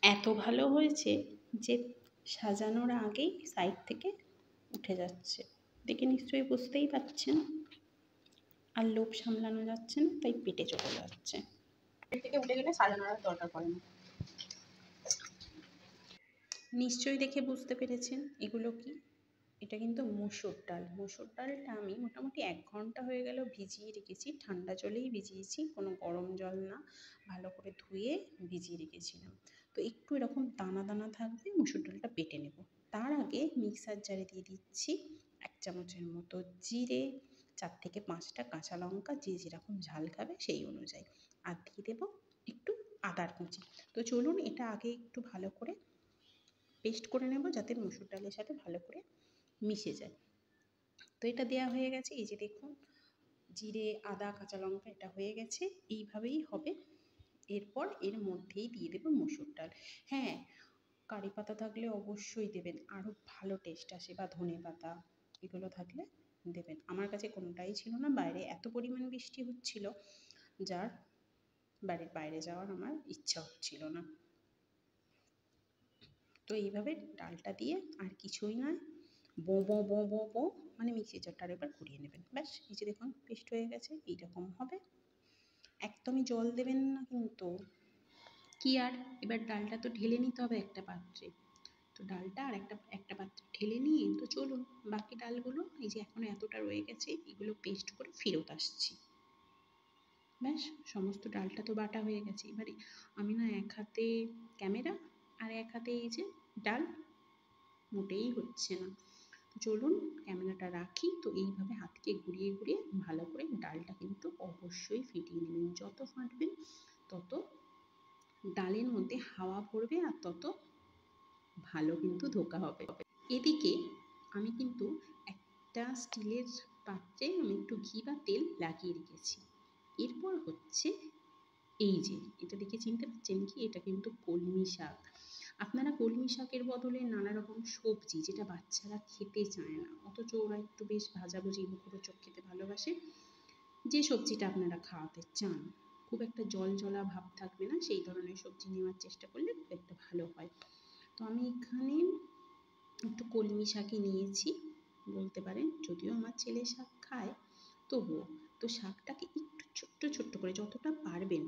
এত ভালো হয়েছে যে সাজানোর আগেই সাইড থেকে উঠে যাচ্ছে। দেখে নিশ্চয়ই বুঝতেই পারছেন। আর লোভ সামলানো যাচ্ছে না, তাই পেটে চলে যাচ্ছে। পেট থেকে উঠে গেলে সাজানোর আর দরকার পড়ে না। নিশ্চয়ই দেখে বুঝতে পেরেছেন এগুলো কি। এটা কিন্তু মসুর ডাল। মসুর ডালটা আমি মোটামুটি 1 ঘন্টা হয়ে গেল ভিজিয়ে রেখেছি। ঠান্ডা জলেই ভিজিয়েছি, কোনো গরম জল না। ভালো করে ধুয়ে ভিজিয়ে রেখেছিলাম। তো একটু এরকম দানা দানা থাকবে, মসুর ডালটা বেটে নেব। তার আগে মিক্সার জারে দিয়ে দিচ্ছি 1 চামচের মতো জিরে, 4 থেকে 5টা কাঁচা লঙ্কা, যে যেরকম ঝাল খাবে সেই অনুযায়ী। আর দিয়ে দেবো একটু আদার কুচি। তো চলুন এটা আগে একটু ভালো করে পেস্ট করে নেব, যাতে মসুর ডালের সাথে ভালো করে মিশে যায়। তো এটা দেওয়া হয়ে গেছে। এই যে দেখুন, জিরে, আদা, কাঁচা লঙ্কা এটা হয়ে গেছে। এইভাবেই হবে। এরপর এর মধ্যেই দিয়ে দেবো মসুর ডাল। হ্যাঁ, কারি পাতা থাকলে অবশ্যই দেবেন, আরও ভালো টেস্ট আসে, বা ধনে পাতা এগুলো থাকলে দেবেন। আমার কাছে কোনোটাই ছিল না। বাইরে এত পরিমাণ বৃষ্টি হচ্ছিল, যার বাড়ির বাইরে যাওয়ার আমার ইচ্ছা হচ্ছিল না। তো এইভাবে ডালটা দিয়ে আর কিছুই নয়, বো বো বো বো বো মানে মিক্সি জারটা এবার ঘুরিয়ে নেবেন। ব্যাস, এই যে দেখুন পেস্ট হয়ে গেছে। এইরকম হবে। একদমই জল দেবেন না কিন্তু। কি আর, এবার ডালটা তো ঢেলে নিতে হবে একটা পাত্রে। তো ডালটা আর একটা পাত্রে ঢেলে নিয়ে তো চলুন বাকি ডালগুলো, এই যে এখনো এতটা রয়ে গেছে, এগুলো পেস্ট করে ফেরত আসছি। ব্যাস, সমস্ত ডালটা তো বাটা হয়ে গেছে। এবারে আমি না এক হাতে ক্যামেরা আর এক হাতে এই যে ডাল, মোটেই হচ্ছে না। তো চলুন ক্যামেরাটা রাখি। তো এইভাবে হাতকে ঘুরিয়ে ঘুরিয়ে ভালো করে ডালটা কিন্তু অবশ্যই ফিটিয়ে নেবেন। যত ফাটবেন তত ডালের মধ্যে হাওয়া ভরবে, আর তত ভালো কিন্তু ধোকা হবে। এদিকে আমি কিন্তু একটা স্টিলের পাত্রে আমি একটু ঘি বা তেল লাগিয়ে রেখেছি। এরপর হচ্ছে এই যে, এটা দেখে চিনতে পারছেন কি, এটা কিন্তু কলমি শাক। আপনারা কলমি শাকের বদলে নানা রকম সবজি, যেটা বাচ্চারা খেতে চায় না, অথচ ওরা একটু বেশ ভাজাভুজি মুখরোচক খেতে ভালোবাসে, যে সবজিটা আপনারা খাওয়াতে চান, খুব একটা জল জলা ভাব থাকবে না, সেই ধরনের সবজি নেওয়ার চেষ্টা করলে খুব একটা ভালো হয়। তো আমি এখানে একটু কলমি শাকই নিয়েছি বলতে পারেন, যদিও আমার ছেলে শাক খায় তবুও। তো শাকটাকে একটু ছোট্ট ছোট্ট করে যতটা পারবেন,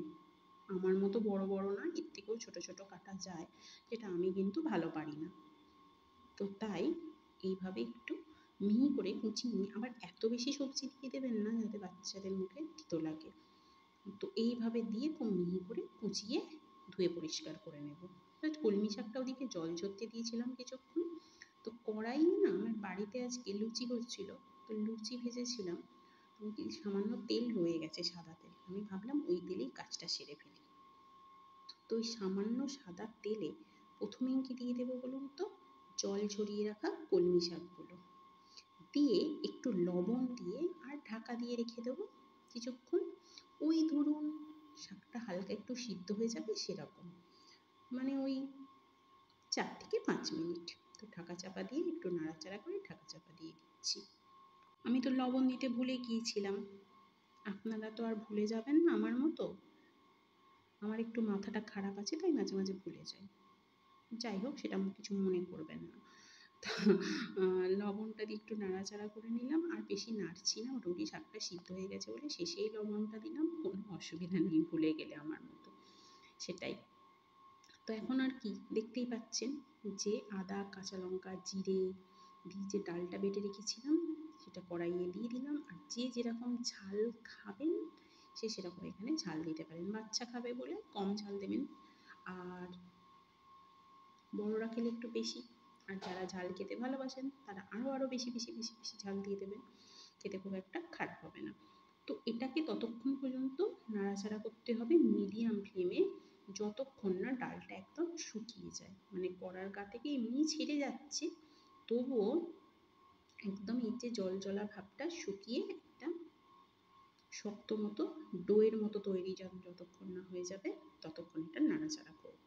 আমার মতো বড় বড় না, এর থেকেও ছোট ছোট কাটা যায়, যেটা আমি কিন্তু ভালো পারি না। তো তাই এইভাবে একটু মিহি করে কুচিয়ে নিয়ে, আবার এত বেশি সবজি দিয়ে দেবেন না যাতে বাচ্চাদের মুখে তিতো লাগে। তো এইভাবে দিয়ে খুব মিহি করে কুচিয়ে ধুয়ে পরিষ্কার করে নেব। কলমি শাকটা ওদিকে জল ঝরতে দিয়েছিলাম কিছুক্ষণ। তো কড়াইয়ে না আমার বাড়িতে আজকে লুচি হচ্ছিল, তো লুচি ভেজেছিলাম। সামান্য তেল রয়ে গেছে, সাদা তেল। আমি ভাবলাম ওই তেলেই কাজটা সেরে ফেলি। তো ওই সামান্য সাদা তেলে প্রথমেই কি দিয়ে দেবো বলুন তো, জল ঝরিয়ে রাখা কলমি শাকগুলো দিয়ে একটু লবণ দিয়ে আর ঢাকা দিয়ে রেখে দেবো কিছুক্ষণ। ওই ধরুন শাকটা হালকা একটু সিদ্ধ হয়ে যাবে সেরকম, মানে ওই 4 থেকে 5 মিনিট। তো ঢাকা চাপা দিয়ে একটু নাড়াচাড়া করে ঢাকা চাপা দিয়ে দিচ্ছি। আমি তো লবণ দিতে ভুলে গিয়েছিলাম। আপনারা তো আর ভুলে যাবেন না আমার মতো। আমার একটু মাথাটা খারাপ আছে, তাই মাঝে মাঝে ভুলে যাই। যাই হোক, সেটা কিছু মনে করবেন না। লবণটা দিয়ে একটু নাড়াচাড়া করে নিলাম, আর বেশি নাড়ছি না, মোটামুটি শাকটা সিদ্ধ হয়ে গেছে বলে শেষেই লবণটা দিলাম, কোনো অসুবিধা নেই ভুলে গেলে আমার মতো। সেটাই। তো এখন আর কি, দেখতেই পাচ্ছেন যে আদা, কাঁচা লঙ্কা, জিরে দিয়ে যে ডালটা বেটে রেখেছিলাম সেটা কড়াইয়ে দিয়ে দিলাম। আর যে যেরকম ঝাল খাবেন সে সেরকম এখানে ঝাল দিতে পারেন। বাচ্চা খাবে বলে কম ঝাল দেবেন, আর বড়রা খেলে একটু বেশি, আর যারা ঝাল খেতে ভালোবাসেন তারা আরও বেশি বেশি বেশি বেশি ঝাল দিয়ে দেবেন। খেতে খুব একটা খারাপ হবে না। তো এটাকে ততক্ষণ পর্যন্ত নাড়াচাড়া করতে হবে মিডিয়াম ফ্লেমে, যতক্ষণ না ডালটা একদম শুকিয়ে যায়। মানে কড়ার গা থেকে এমনি ছেড়ে যাচ্ছে, তবুও একদম এই যে জল জলা ভাবটা শুকিয়ে একটা শক্ত মতো ডোয়ের মতো তৈরি যতক্ষণ না হয়ে যাবে, ততক্ষণ এটা নাড়াচাড়া করব।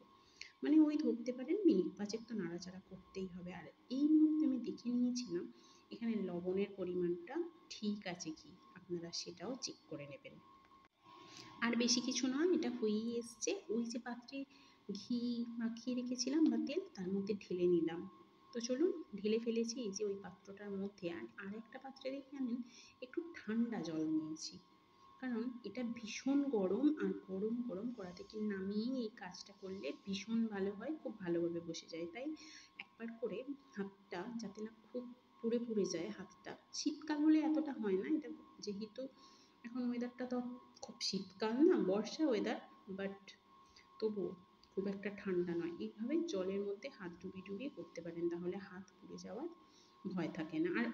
মানে ওই ধরতে পারেন মিনিট 5 তো নাড়াচাড়া করতেই হবে। আর এই মুহূর্তে আমি দেখে নিয়েছিলাম এখানে লবণের পরিমাণটা ঠিক আছে কি, আপনারা সেটাও চেক করে নেবেন। আর বেশি কিছু নয়, এটা হয়েই এসছে। ওই যে পাত্রে ঘি মাখিয়ে রেখেছিলাম বা তেল, তার মধ্যে ঢেলে নিলাম। তো চলুন, ঢেলে ফেলেছি এই যে ওই পাত্রটার মধ্যে। আর একটা পাত্রে দেখে আনেন একটু ঠান্ডা জল নিয়েছি, কারণ এটা ভীষণ গরম, আর গরম গরম কড়া থেকে নামিয়ে এই কাজটা করলে ভীষণ ভালো হয়, খুব ভালোভাবে বসে যায়। তাই একবার করে হাতটা যাতে না খুব পুড়ে পুড়ে যায় হাতটা, শীতকাল হলে এতটা হয় না, এটা যেহেতু এখন ওয়েদারটা তো খুব শীতকাল না, বর্ষা ওয়েদার, বাট তবুও খুব একটা ঠান্ডা নয়। এইভাবে জলের মধ্যে হাত ডুবিয়ে ডুবিয়ে করতে পারেন, তাহলে হাত পুড়ে যাওয়ার ভয় থাকে না, আর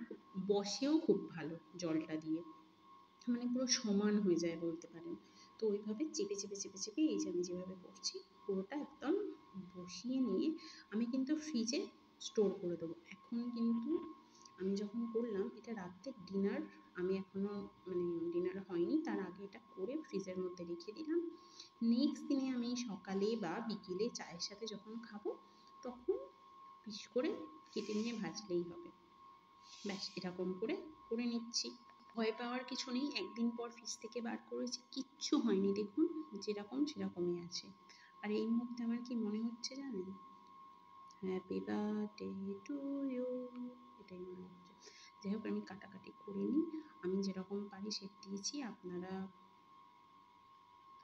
বসেও খুব ভালো জলটা দিয়ে, মানে পুরো সমান হয়ে যায় বলতে পারেন। তো ওইভাবে চেপে চেপে চেপে চেপে এই যে আমি যেভাবে করছি পুরোটা একদম বসিয়ে নিয়ে আমি কিন্তু ফ্রিজে স্টোর করে দেবো। এখন কিন্তু আমি যখন করলাম এটা রাত্রের ডিনার, আমি এখনও মানে ডিনার হয়নি, তার আগে এটা করে ফ্রিজের মধ্যে রেখে দিলাম। নেক্সট দিনে আমি সকালে বা বিকেলে চায়ের সাথে যখন খাবো তখন পিস করে কেটে নিয়ে ভাজলেই হবে। ব্যাস এরকম করে করে নিচ্ছি। ভয় পাওয়ার কিছু নেই, একদিন পর ফ্রিজ থেকে বার করেছি, কিচ্ছু হয়নি, দেখুন যেরকম সেরকমই আছে। আর এই মুহূর্তে আমার কি মনে হচ্ছে জানেন? হ্যাপি বার্থডে টু ইউ, এটাই মনে হচ্ছে। যাই হোক, আমি কাটাকাটি করিনি, আমি যেরকম পারি শেপ দিয়েছি। আপনারা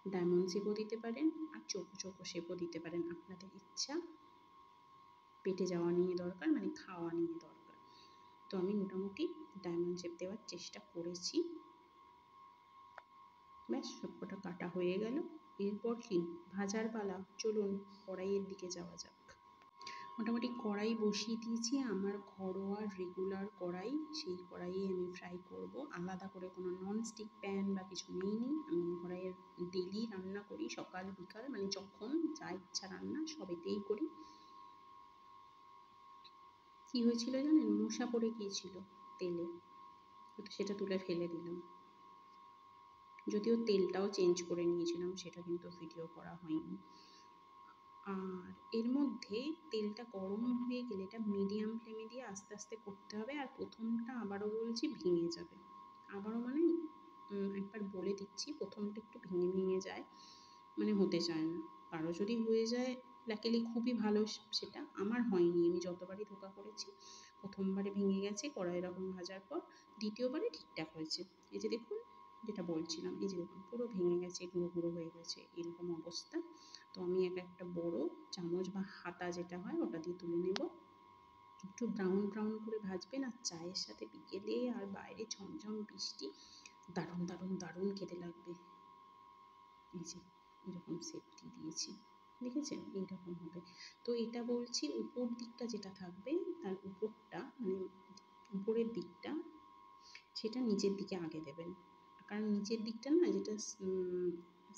ডায়মন্ড শেপও দিতে পারেন আর চৌকো চৌকো শেপও দিতে পারেন, আপনাদের ইচ্ছা। পেটে যাওয়া নিয়ে দরকার, মানে খাওয়া নিয়ে দরকার। তো আমি মোটামুটি ডায়মন্ড শেপ দেওয়ার চেষ্টা করেছি। ব্যাস সবকটা কাটা হয়ে গেল। এরপর কি ভাজার পালা, চলুন কড়াইয়ের দিকে যাওয়া যাক। মোটামুটি কড়াই বসিয়ে দিয়েছি, আমার ঘরোয়া রেগুলার কড়াই, সেই কড়াইয়ে আমি ফ্রাই করব। আলাদা করে কোনো ননস্টিক প্যান বা কিছু নিইনি, আমি কড়াইয়ের ডেলি রান্না করি, সকাল বিকাল, মানে যখন যা ইচ্ছা রান্না সবেতেই করি। কী হয়েছিল জানেন, মশা পড়ে গিয়েছিল তেলে, তো সেটা তুলে ফেলে দিলাম। যদিও তেলটাও চেঞ্জ করে নিয়েছিলাম, সেটা কিন্তু ভিডিও করা হয়নি। আর এর মধ্যে তেলটা গরম হয়ে গেলে এটা মিডিয়াম ফ্লেমে দিয়ে আস্তে আস্তে করতে হবে। আর প্রথমটা আবারও বলছি ভেঙে যাবে, আবারও মানে একবার বলে দিচ্ছি, প্রথমটা একটু ভেঙে ভেঙে যায়, মানে হতে চায় না। কারো যদি হয়ে যায় লাকিলি খুবই ভালো, সেটা আমার হয়নি, আমি যতবারই ধোঁকা করেছি প্রথমবারে ভেঙে গেছে কড়াই এরকম ভাজার পর, দ্বিতীয়বারে ঠিকঠাক হয়েছে। এই যে দেখুন, যেটা বলছিলাম, এই যে দেখুন পুরো ভেঙে গেছে, গুঁড়ো গুঁড়ো হয়ে গেছে, এরকম অবস্থা। তো আমি একটা বড় চামচ বা হাতা যেটা হয় ওটা দিয়ে তুলে নেব। একটু ব্রাউন ব্রাউন করে ভাজবেন, আর চায়ের সাথে বিকেলে আর বাইরে ঝমঝম বৃষ্টি, দারুণ দারুণ দারুণ খেতে লাগবে। এই যে এরকম শেপ দিয়ে দিয়েছি, দেখেছেন এইরকম হবে। তো এটা বলছি উপর দিকটা যেটা থাকবে তার উপরটা, মানে উপরের দিকটা, সেটা নিচের দিকে আগে দেবেন। কারণ নিচের দিকটা না, যেটা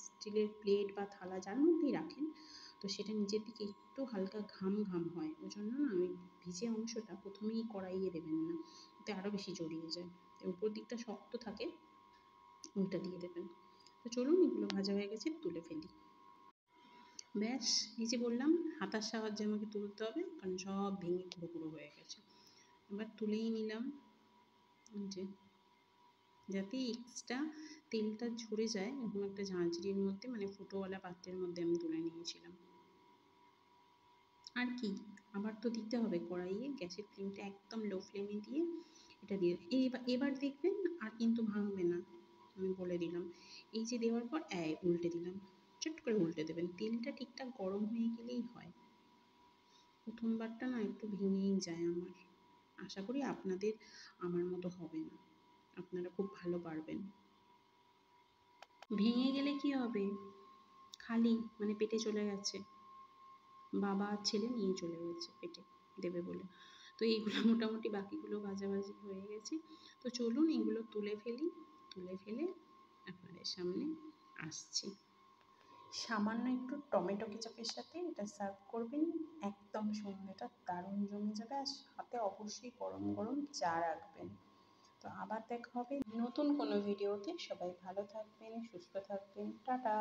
স্টিলের প্লেট বা থালা যার মধ্যেই রাখেন, তো সেটা নিচের দিকে একটু হালকা ঘাম ঘাম হয়, ওই জন্য না ওই ভিজে অংশটা প্রথমেই কড়াইয়ে দেবেন না, ওতে আরও বেশি জড়িয়ে যায়। উপর দিকটা শক্ত থাকে, ওইটা দিয়ে দেবেন। তো চলুন, এগুলো ভাজা হয়ে গেছে, তুলে ফেলি। ব্যাস এই যে বললাম হাতার সাহায্যে আমাকে তুলতে হবে, কারণ সব ভেঙে গুঁড়ো গুঁড়ো হয়ে গেছে। এবার তুলেই নিলাম, যে যাতে এক্সট্রা তেলটা ঝরে যায় এরকম একটা ঝাঁঝরির মধ্যে, মানে ফুটোওয়ালা পাত্রের মধ্যে আমি তুলে নিয়েছিলাম। আর কি, আবার তো দিতে হবে কড়াইয়ে, গ্যাসের ফ্লেমটা একদম লো ফ্লেমে দিয়ে এটা দিয়ে এবার দেখবেন আর কিন্তু ভাঙবে না, আমি বলে দিলাম। এই যে দেওয়ার পর উল্টে দিলাম, চট করে উল্টে দেবেন, তেলটা ঠিকঠাক গরম হয়ে গেলেই হয়। প্রথমবারটা না একটু ভেঙেই যায় আমার, আশা করি আপনাদের আমার মতো হবে না, আপনারা খুব ভালো পারবেন। ভেঙে গেলে কি হবে, খালি মানে পেটে চলে গেছে, বাবা আর ছেলে নিয়ে চলে গেছে পেটে দেবে বলে। তো এইগুলো মোটামুটি বাকিগুলো ভাজাভাজি হয়ে গেছে। তো চলুন এগুলো তুলে ফেলি, তুলে ফেলে আপনাদের সামনে আসছি। সামান্য একটু টমেটো কেচাপের সাথে এটা সার্ভ করবেন, একদম সুন্দর, এটা দারুণ জমে যাবে। আর সাথে অবশ্যই গরম গরম চা রাখবেন। তো আবার দেখা হবে নতুন কোনো ভিডিওতে, সবাই ভালো থাকবেন, সুস্থ থাকবেন, টাটা।